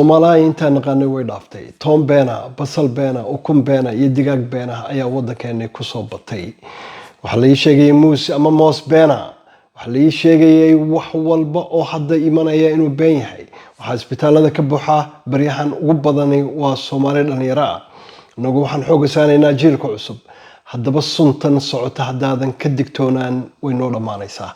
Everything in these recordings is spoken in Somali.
Soomaaliya inta naqaanay way dhaaftay. Toon beena, basal beena, ukun beena iyo digaag beena ayaa waddankeena ku soo batay. Waxa la sheegay muus ama moos beena. Waxa la sheegay wax walba oo hadda imanaya inuu been yahay. Waxa isbitaalada ka buuxa baryahan ugu badan waa Soomaali dhalinyaro ah. Nagu waxaan xoog saaraynaa jiilka cusub. Haddaba suntan socota haddaadan ka digtoonaan way noo dhamaanaysaa.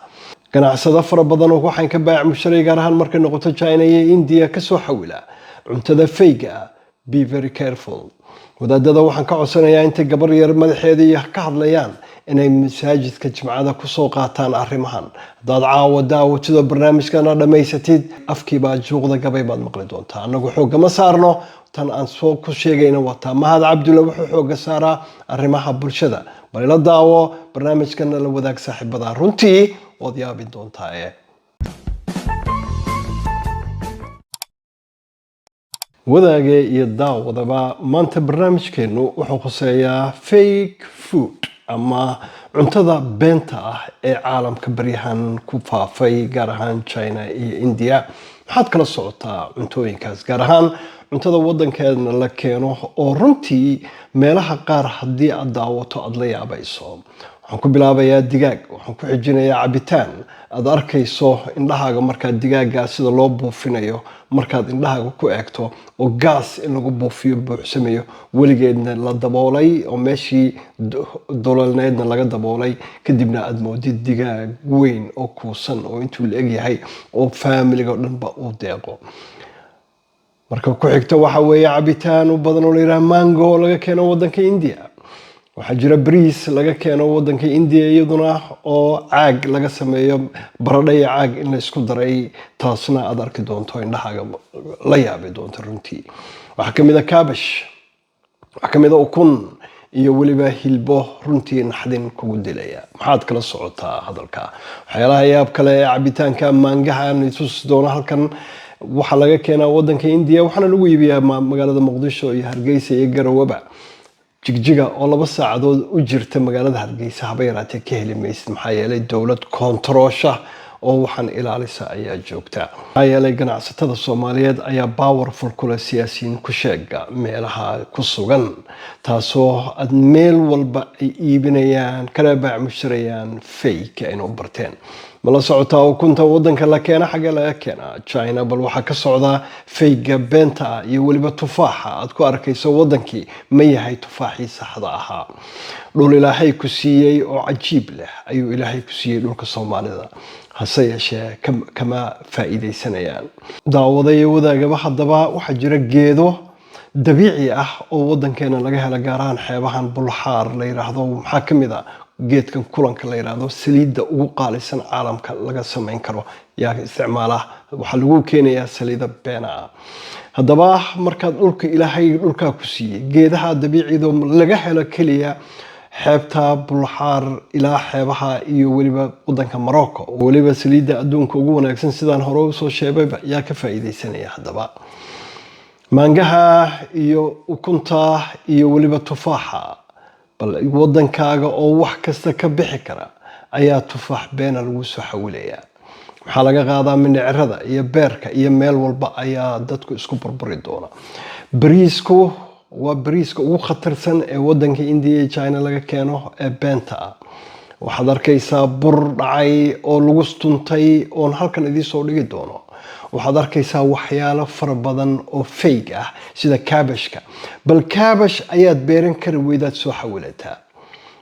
Ganacsada fara badan oo waxaan ka baac musharay gaar ahaan markay noqoto China iyo India ka soo xawila cuntada fayga. Be very careful. Wadaadada waxaan ka codsanayaa inta gabar yar madaxeedii ka hadlayaan inay masaajidka jimcada ku soo qaataan arrimahan. Dad caawa daawada barnaamijkana dhamaysatid afkiiba juuqda gabay baad maqli doontaa. Anagu xoog ma saarno tan aan soo ku sheegayna wata Mahad Cabdulla wuxuu xoog saaraa arrimaha bulshada. Bal ila daawo barnaamijkana la wadaag saaxiibada runtii wad yaabi doontaa. Wadaage iyo daawadaba maanta barnaamijkeenu wuxuu khuseeyaa fake food ama cuntada beenta ah ee caalamka baryahan ku faafay gaar ahaan China iyo India. Maxaad kala socotaa cuntooyinkaas gaar ahaan cuntada waddankeena la keeno oo runtii meelaha qaar haddii aad daawato aad la yaabayso. Waxaan ku bilaabayaa digaag, waxaan ku xijinayaa cabitaan. Aad arkayso indhahaaga marka digaaga sida loo buufinayo markaad indhahaaga ku eegto oo gas in lagu buufiyo buuxsameeyo weligeedna la daboolay oo meeshii doolalneedna laga daboolay kadibna aad moodid digaag weyn oo kuusan oo intuu la eg yahay oo familiga dhanba u deeqo. Marka ku xigta waxa weeye cabitaan u badan oo la yiraahdo mango laga keeno waddanka India. Waxa jira bariis laga keeno waddanka India iyaduna oo caag laga sameeyo baradho iyo caag in la isku daray taasna aad arki doonto indhahaaga la yaabi doonto runtii. Waxa kamid ah kaabash, waxa kamid ah ukun iyo waliba hilbo runtii naxdin kugu dilaya. Maxaad kala socotaa hadalka? Waxyaalaha yaab kale ee cabitaanka mangaha nisus doona halkan waxa laga keenaa waddanka India waxaana lagu iibiyaa magaalada Muqdisho iyo Hargeysa iyo Garowe. Jigjiga oo 2 saacadood u jirta magaalada Hargeysa haba yaraatee ka heli maysid maxaa yeelay dawlad kontaroosha oo waxaan ilaalisa ayaa joogta. Maxaa yeelay ganacsatada Soomaaliyeed ayaa powerful kula siyaasiyiin ku sheega meelaha ku sugan taasoo ad meel walba ay iibinayaan kala baac musharayaan fake inuu barteen. Ma la socotaa ukunta waddanka la keena xagee laga keenaa China bal waxa ka socda fayga beenta iyo waliba tufaaxa aad ku arkayso waddankii ma yahay tufaaxii saxda ahaa. Dhul Ilaahay ku siiyay oo cajiib leh ayuu Ilaahay ku siiyay dhulka Soomaalida hase yeeshee kama faa'iideysanayaan. Daawaday wadaagaba haddaba waxa jira geedo dabiici ah oo waddankeena laga helo gaar ahaan xeebahan Bulxaar la yiraahdo. Maxaa kamid ah geedkan kulanka la yiraahdo saliidda ugu qaalisan caalamka laga sameyn karo yaa isticmaala waxa lagu keenayaa saliidda beena. Haddaba markaad dhulka Ilaahay dhulka ku siiyay geedaha dabiiciga laga helo kaliya xeebta Bulxaar ilaa xeebaha iyo waliba waddanka Morocco waliba saliidda adduunka ugu wanaagsan sidaan hore u soo sheegayba yaa ka faa'iideysanaya. Haddaba mangaha iyo ukunta iyo waliba tufaaxa bal waddankaaga oo wax kasta ka bixi kara ayaa tufaax beena lagu soo xawilaya. Waxa laga qaadaa mindhicirada iyo beerka iyo meel walba ayaa dadku isku burburi doona. Bariisku waa bariiska ugu khatarsan ee waddanka India iyo China laga keeno ee beenta. Waxaad arkaysaa bur dhacay oo lagu stuntay oo halkan idin soo dhigi doono. Waxaad arkaysaa waxyaalo fara badan oo fake ah sida kaabashka. Bal kaabash ayaad beeran kari weydaad soo xawilataa.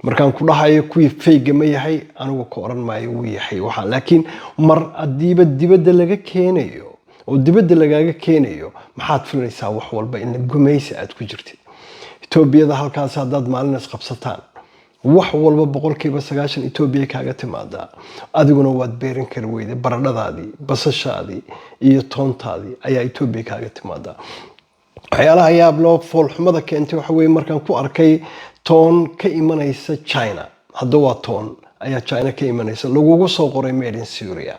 Markaan ku dhahayo kuwii fake ma yahay anigu ka oran maayo wuu yahay waxa laakiin mar adiiba dibadda laga keenayo oo dibadda lagaga keenayo maxaad filaysaa wax walba in gumaysi aad ku jirtid. Etoobiyada halkaas haddaad maalin isqabsataan wax walba 90% Ethiopia kaaga timaada adiguna waad beeran kari weyday baradhadaadii basashaadii iyo toontaadii ayaa Ethiopia kaaga timaada. Waxyaalaha yaab loo foolxumada keentay waxa weeye markaan ku arkay toon ka imanaysa China. Hadda waa toon ayaa China ka imanaysa lagugu soo qoray made in Syria.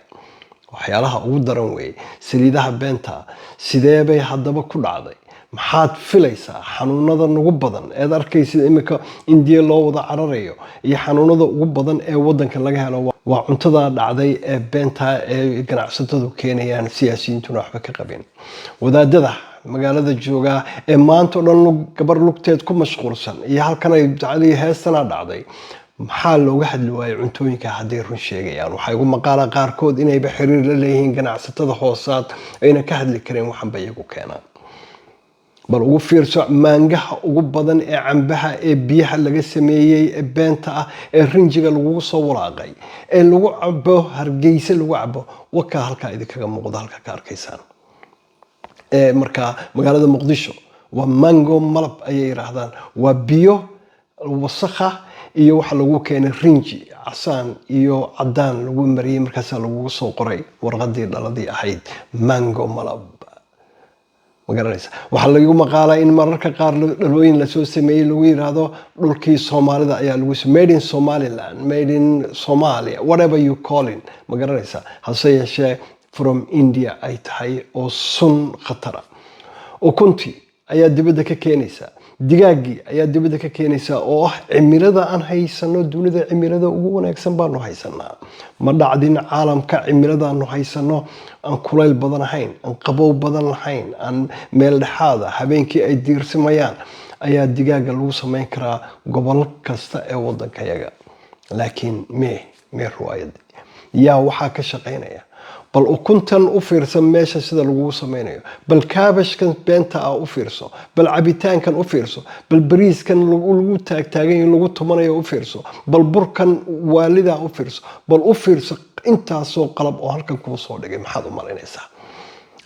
Waxyaalaha ugu daran weeye saliidaha beenta sidee bay haddaba ku dhacday. maxaad filaysaa xanuunada ugu badan ee arkaysid imika India loo wada cararayo iyo xanuunada ugu badan ee wadanka laga helo waa cuntada dhacday ee beenta ee ganacsatadu keenayaan siyaasiyiintuna waxba ka qabin wadaadada magaalada jooga ee maanta oo dhan gabar lugteed ku mashquulsan iyo halkan ay jacayl heestana dhacday maxaa looga hadli waayay cuntooyinka hadday run sheegayaan waxay ugu maqaala qaarkood inayba xiriir la leeyihiin ganacsatada hoosaad ayna ka hadli kareen waxan bay iyagu keenaan bal ugu fiirso maangaha ugu badan ee cambaha ee biyaha laga sameeyay ee beenta ah ee rinjiga lagu soo walaaqay ee lagu cabo hargeysa lagu cabo waka halka idinkaga muuqda halka ka arkaysaan marka magaalada Muqdisho waa mango malab ayay yiraahdaan waa biyo wasakha iyo waxa lagu keenay rinji casaan iyo cadaan lagu mariyay markaas lagu soo qoray warqadii dhaladii ahayd mango malab magaranaysa waxa lagu maqaalay in mararka qaar dhalooyin la soo sameeyay lagu yiraahdo dhulkii Soomaalida ayaa lagu made in Somaliland made in Somalia whatever you call it magaranaysa hase yeeshee from India ay tahay oo sun khatara oo kunti ayaa dibadda ka keenaysa digaagii ayaa dibadda ka keenaysa oo cimilada aan haysano dunida cimilada ugu wanaagsan baanu haysanaa ma dhacdin caalamka cimilada aanu haysano aan kulayl badan ahayn aan qabow badan lahayn aan meel dhexaad ah habeenkii ay diirsamayaan ayaa digaaga lagu sameyn karaa gobol kasta ee wadankayaga laakiin me ruwaayad yaa waxa ka shaqeynaya bal ukuntan u fiirsan meesha sida lagu sameynayo bal kaabashkan beenta ah u fiirso bal cabitaankan u fiirso bal bariiskan lagu taagtaagan lagu tumanayo u fiirso bal burkan waalida u fiirso bal u fiirso intaasoo qalab oo halkan ku soo dhigay maxaad u malaynaysaa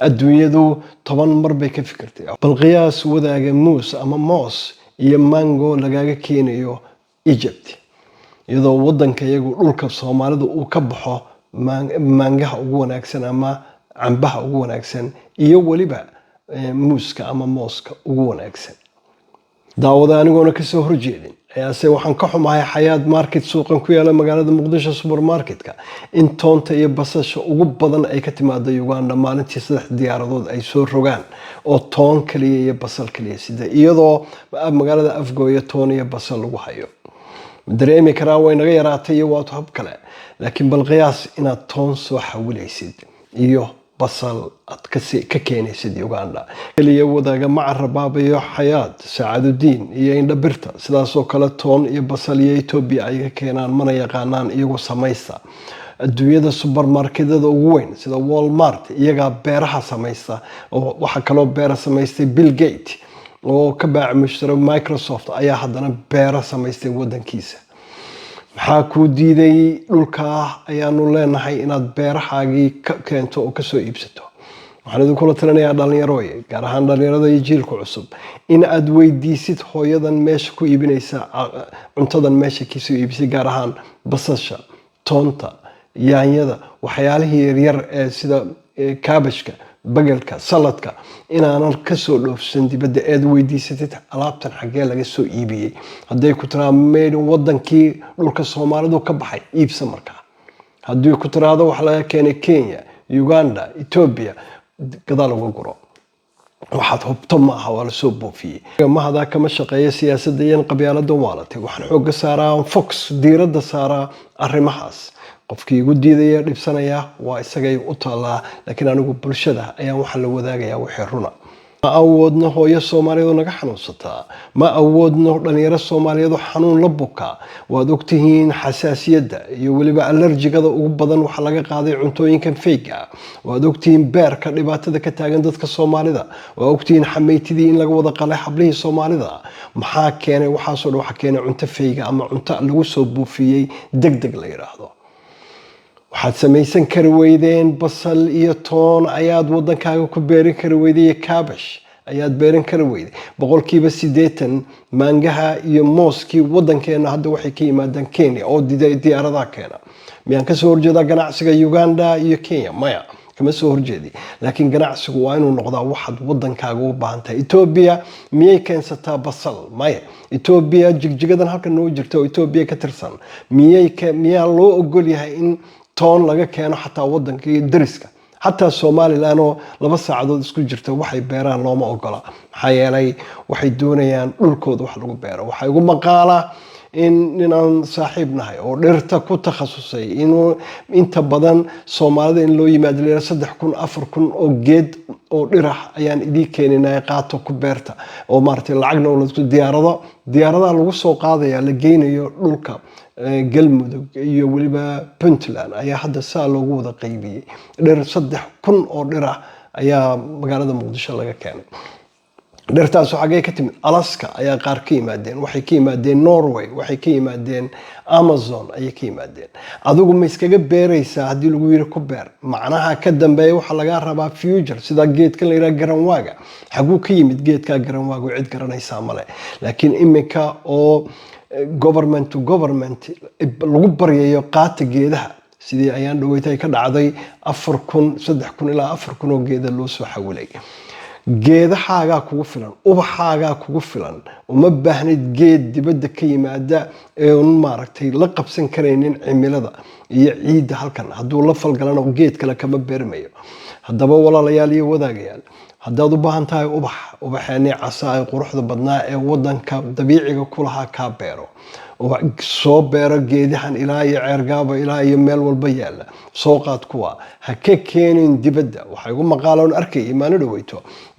adduunyadu 10 mar bay ka fikirtay bal qiyaas wadaaga muus ama moos iyo mango lagaga keenayo Egypt iyadoo wadanka iyagu dhulka Soomaalida uu ka baxo mangaha ugu wanaagsan ama cambaha ugu wanaagsan iyo waliba muuska ama mooska ugu wanaagsan daawada anigoona ka soo horjeedin ayaase waxaan ka xumahay xayaad market suuqan ku yaala magaalada Muqdisho supermarketka in toonta iyo basasha ugu badan ay ka timaado Uganda maalintii 3 diyaaradood ay soo rogaan oo toon kaliya iyo basal kaliya sida iyadoo magaalada Afgooya toon iyo basal lagu hayo dareemi karaa way naga yaraatay iyo waa hab kale laakiin bal qiyaas inaad toon soo xawilaysid iyo basal ad ka keenaysid Uganda kaliya wadaaga macarababa iyo xayaad saacadudiin iyo indhabirta sidaas oo kale toon iyo basal iyo Ethiopia ay ka keenaan mana yaqaanaan iyagu samaysta adduunyada supermarketada ugu weyn sida Walmart iyaga beeraha samaysta oo waxa kale oo beeraha samaystay Bill Gates oo ka baac mushtari Microsoft ayaa haddana beera samaystay wadankiisa maxaa ku diiday dhulka ayaanu leenahay inaad beerahaagii ka keento oo ka soo iibsato waxaan idin kula talinayaa dhalinyarooyin gaar ahaan dhalinyarada iyo jiilka cusub in aad weydiisid hooyadan meesha ku iibinaysa cuntadan meesha ka soo iibisay gaar ahaan basasha toonta yaanyada waxyaalihii yaryar ee sida kaabashka bagalka saladka inaanan ka soo dhoofsan dibadda eed weydiisatid alaabtan xagee laga soo iibiyay haday ku tiraa made wadankii dhulka Soomaalidu ka baxay iibsa markaa haddii ku tiraado wax laga keenay Kenya Uganda Ethiopia gadaal uga guro waxaad hubto ma aha wala soo boofiyay ma hada kama shaqeeyo siyaasadda iyo qabyaalada waalatay waxaan xoog saaraa Fox diiradda saaraa arrimahaas qofkii ugu diidaya dhibsanaya waa isagay u taalaa laakiin anigu bulshada ayaan waxa la wadaagayaa wixii runa ma awoodno hooyo Soomaaliyeed naga xanuunsata ma awoodno dhalinyaro Soomaaliyeed xanuun la buka waad ogtihiin xasaasiyadda iyo waliba allergigada ugu badan waxa laga qaaday cuntooyinkan fake ah waad ogtihiin beerka dhibaatada ka taagan dadka Soomaalida waad ogtihiin xameeytidii in laga wada qalay xablihii Soomaalida maxaa keenay waxa soo dhaw waxa keenay cunto fake ama cunto lagu soo buufiyay degdeg la yiraahdo waxaad samaysan kari weydeen basal iyo toon ayaad wadankaaga ku beerin kari weydeen kaabash ayaad beerin kari weyday 80% mangaha iyo mooskii wadankeena hadda waxay ka yimaadaan Kenya oo diyaaradaha keena miyaan ka soo horjeedaa ganacsiga Uganda iyo Kenya maya kama soo horjeedi laakiin ganacsigu waa inuu noqdaa waxaad wadankaaga u baahan tahay Ethiopia miyay keensataa basal maya Ethiopia jigjigadan halka noo jirto Ethiopia ka tirsan miyaa loo ogol yahay in toon laga keeno xataa wadankii dariska حتى الصومالي لانه لبا ساعدود isku jirta waxay beeraan looma ogola maxaa yeelay waxay doonayaan dhulkooda wax lagu beero waxay ugu maqaala inaan saaxiib nahay oo dhirta ku takhasusay inuu inta badan Soomaalida in loo yimaado 3,000 4,000 oo geed oo dhirax ayaan idii keeninay qaato ku beerta oo maartay lacagna oo diyaarada lagu soo qaadaya la geynayo dhulka galmudug iyo waliba Puntland ayaa hadda saa loogu wada qaybiyay dhir 3,000 oo dhirax ayaa magaalada Muqdisho laga keenay dhirtaas xagee ka timid Alaska ayaa qaar ka yimaadeen waxay ka yimaadeen Norway waxay ka yimaadeen Amazon ayay ka yimaadeen adigu ma iskaga beeraysaa hadii lagu yiri ku beer macnaha ka dambeeya waxa laga rabaa future sida geedka la yiraahdo garanwaaga xaguu ka yimid geedka garanwaaga cid garanaysa male laakiin imika oo government to government lagu baryayo qaata geedaha sidii ayaan dhaweeyay ka dhacday 4,000 3,000 ilaa 4,000 oo geeda loo soo xawilay geedahaaga kugu filan ubaxaaga kugu filan uma baahnid geed dibadda ka yimaada ee uu maaragtay la qabsan kareenin cimilada iyo ciidda halkan haduu la falgalano geed kale kama beermayo hadaba walaalayaal iyo wadaagayaal haddaad u baahan tahay ubaxani casaay quruxda badnaa ee wadanka dabiiciga ku lahaa ka beero oo soo beero geedahan ilaa iyo ceergaaba ilaa iyo meel walba yaala soo qaad kuwa ha ka keenin dibadda waxay ugu maqaalaan arkay iimaano dhaweyto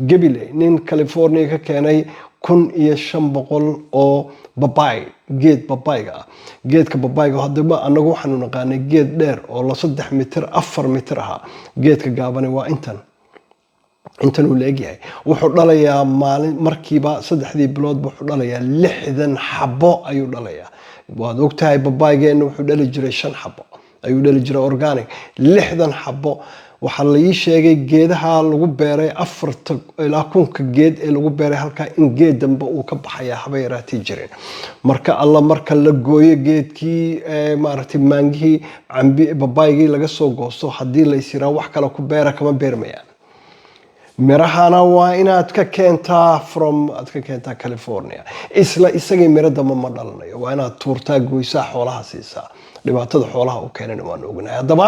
Gabiley nin California ka keenay 1,500 oo babay geed babayga geedka babayga hadaba anagu waxaanu naqaanay geed dheer oo la 3 mitir 4 mitir ah geedka gaabani waa intan uu leeyahay wuxuu dhalayaa maalin markiiba 3 bilood wuxuu dhalayaa 60 xabo ayuu dhalayaa waad ogtahay babaygeena wuxuu dhali jiray 5 xabo ayuu dhali jiray organic 60 xabo waxa la ii sheegay geedaha lagu beeray 4 ilaa 1 geed ee lagu beeray halka in geed dambe uu ka baxaya haba yaraatay jireen marka la gooyo geedkii maaragtay maangii cambi babaygii laga soo goosto hadii la isira wax kale ku beera kama beermayaan mirahana waa inaad ka keentaa California isagay mirada ma dhalanayo waa inaad tuurtaa goysaa xoolaha siisaa dhibaatada xoolaha u keenana waan ognahay hadaba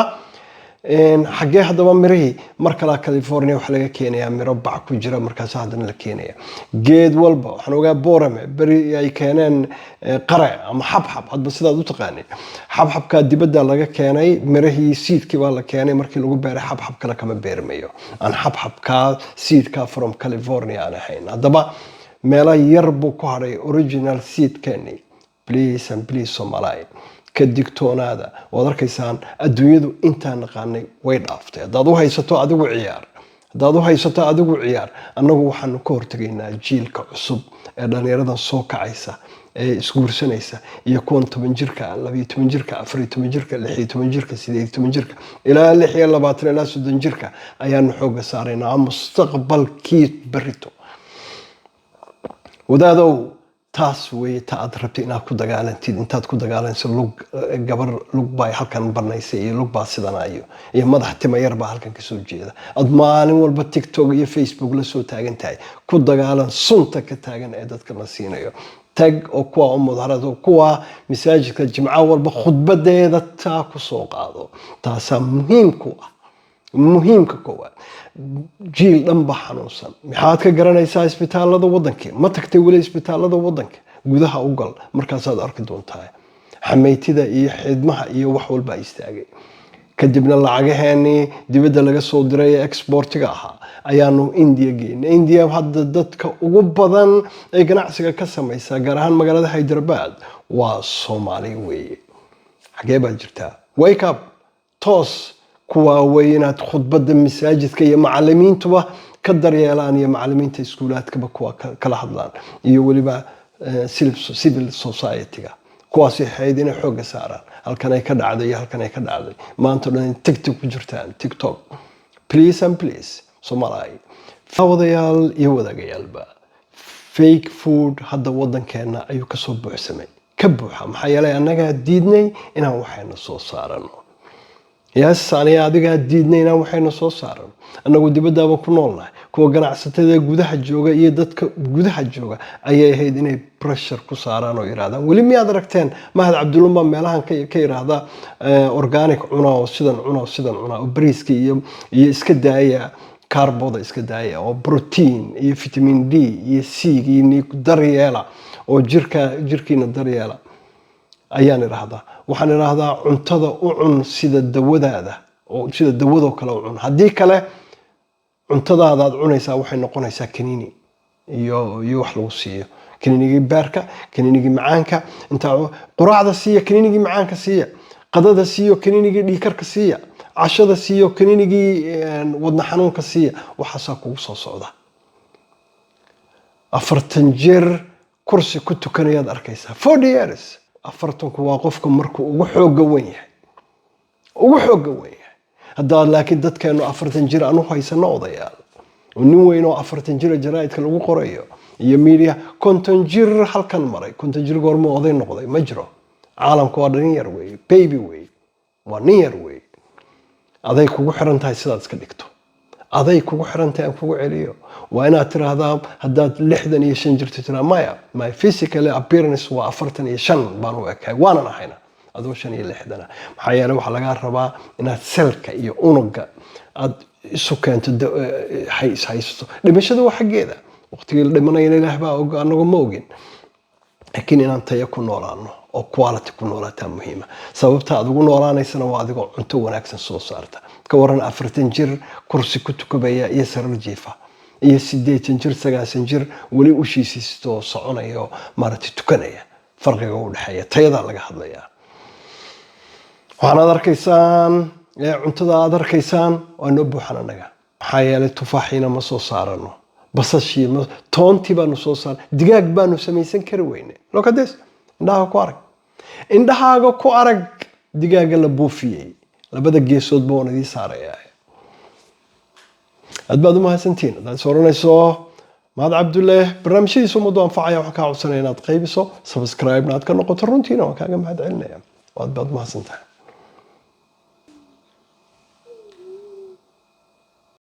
xagee hadaba mirahi marka la California waxa laga keenayaa miro bac ku jira markaas hadana la keenaya geed walba waxaan ogaa boorame bari ay keeneen qare ama xabxab hadba sidaad u taqaanay xabxabka dibadda laga keenay mirahii seedkii baa la keenay markii lagu beeray xabxab kale kama beermayo aan xabxabka seedka from California aan ahayn hadaba meela yar buu ku haray original seed keenay please Soomaaliya ka digtoonaada waad arkaysaan adduunyadu intaan naqaanay way dhaaftay hadaad u haysato adigu ciyaar annagu waxaan ka hortagaynaa jiilka cusub ee dhalinyarada soo kacaysa ee isguursanaysa iyo kuwan 10 jirka 12 jirka 14 jirka 16 jirka 18 jirka ilaa 26 ilaa 30 jirka ayaan xooga saaraynaa mustaqbalkii barito wadaadow taas way taad rabtay inaad ku dagaalantid intaad ku dagaalanayso gabar lug bay halkan barnaysay iyo lug baa sidanayo iyo madax tima yar baa halkan ka soo jeeda ad maalin walba TikTok iyo Facebook la soo taagan tahay ku dagaalan sunta ka taagan ee dadka la siinayo tag oo kuwa mudaharado kuwa masaajidka jimcaha walba khudbadeeda taa ku soo qaado taas muhiimka koowaad jiil dhanba xanuunsan maxaad ka garanaysaa isbitaalada wadanka ma tagtay wali isbitaalada wadanka gudaha u gal markaasaad arki doontaa xameetida iyo xidmaha iyo wax walba istaagay kadibna lacagaheeni dibadda laga soo diray exportiga ahaa ayaanu India hadda dadka ugu badan ee ganacsiga ka samaysa gaar ahaan magaalada Hyderabad waa Soomaali weeye xagee baa jirtaa wake up toos kuwa weynaad khudbada masaajidka iyo macallimiintuba ka daryeelaan iyo macallimiinta iskuulaadkaba kuwa kala hadlaan iyo waliba civil society-ga kuwaasi hay'ad inay xoog saaraan halkan ay ka dhacday maanta dhan TikTok ku jirtaan TikTok please Soomaaliya fawdayaal iyo wadaagayaalba fake food hadda wadankeena ayuu ka soo buuxsamay ka buuxa maxaa yeelay annaga diidnay inaan waxayna soo saarano aniga adiga diidnayna waxayna soo saaran anagu dibadaba ku noolnahay kuwa ganacsatada gudaha jooga iyo dadka gudaha jooga ayay ahayd inay pressure ku saaraan oo yiraahdaan wali miyaad aragteen Mahad Cabdullah meelahan ka yiraahda organic cuna oo sidan cuna oo bariiska iyo iska daaya karboda iska daaya oo protein iyo vitamin D iyo C iyo daryeela oo jirkiina daryeela ayaan idhaahdaa. waxaan idhaahdaa cuntada u cun sida dawadaada oo sida dawadoo kale u cun. haddii kale cuntadaada aad cunaysaa waxay noqonaysaa kaniini iyo wax lagu siiyo. kaniinigii beerka, kaniinigii macaanka, inta quraacda siiya kaniinigii macaanka siiya, qadada siiyo kaniinigii dhiikarka siiya, cashada siiyo kaniinigii wadna xanuunka siiya. waxaasaa kugu soo socda. 40 jeer kursi ku tukanayaad arkaysaa. 40 years. 40ku waa qofka markuu ugu xooga weyn yahay. ugu xooga weyn yahay. haddaa laakiin dadkeenu 40 jir aan u haysano odayaal. nin weyn oo 40 jir jaraa'idka lagu qorayo iyo media 50 jir halkan maray. 50 jir goorma oday noqday ma jiro. caalamku waa nin yar weey, baby weey. waa nin yar weey. aday kugu xiran tahay sidaad iska dhigto. aday kugu xiran tahay aan kugu celiyo. waa inaad tiraahdaa haddaad 65 jirto tiraa maya, my physical appearance waa 45 baan u ekahay, waanan ahayna adoo 65 maxaa yeelay waxaa lagaa rabaa inaad selka iyo unuga aad isu keento haysto. dhimashadu waa xaggeeda. waqtigii la dhimanayna ilaah baa og, anagu ma ogin. laakiin inaan tayo ku noolaano oo quality ku noolaataa muhiima. sababta aad ugu noolaanaysana waa adigoo cunto wanaagsan soo saarta. ka waran 40 jir kursi ku tukabaya iyo sarar jiifa, iyo 80 jir 90 jir weli u shiisisto soconayo maaragtay tukanaya. farqiga u dhaxeeya tayada laga hadlayaa. waxaad arkaysaan cuntada aad arkaysaan waa noo buuxan anaga. maxaa yeelay tufaaxiina ma soo saarano, basashii toontii baanu soo saarnay, digaag baanu samaysan kari weyne. look at this. indhahaaga ku arag. indhahaaga ku arag digaaga la buufiyey. labada geesoodba waan idii saarayaa. aad baad u mahadsantiin. haddaad sooranayso mahad cabdulle barnaamijyadiisa ummaddu anfacaya waxaan kaa codsanaya inaad qaybiso, subscribe-na aad ka noqoto. runtiina waan kaaga mahad celinaya. aad baad u mahadsantahay.